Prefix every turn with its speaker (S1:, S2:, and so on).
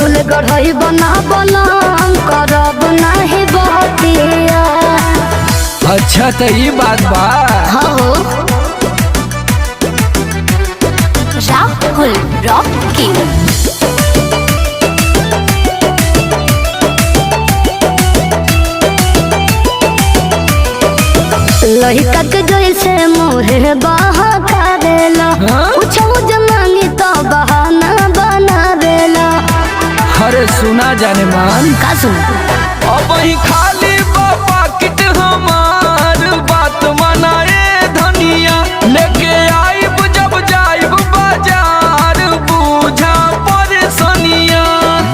S1: गुलगुल गढ़ई बना बनम करब नहीं बहतिया।
S2: अच्छा तो ये बात बा।
S1: हो राहुल रॉकी लहिका के जैसे मोहे बहा करेला कुछ मांगी तो बहाना बना देला।
S2: अरे सुना जाने मान
S1: का सुन
S2: अब ही खाली बाबा किट हमार बात मनाए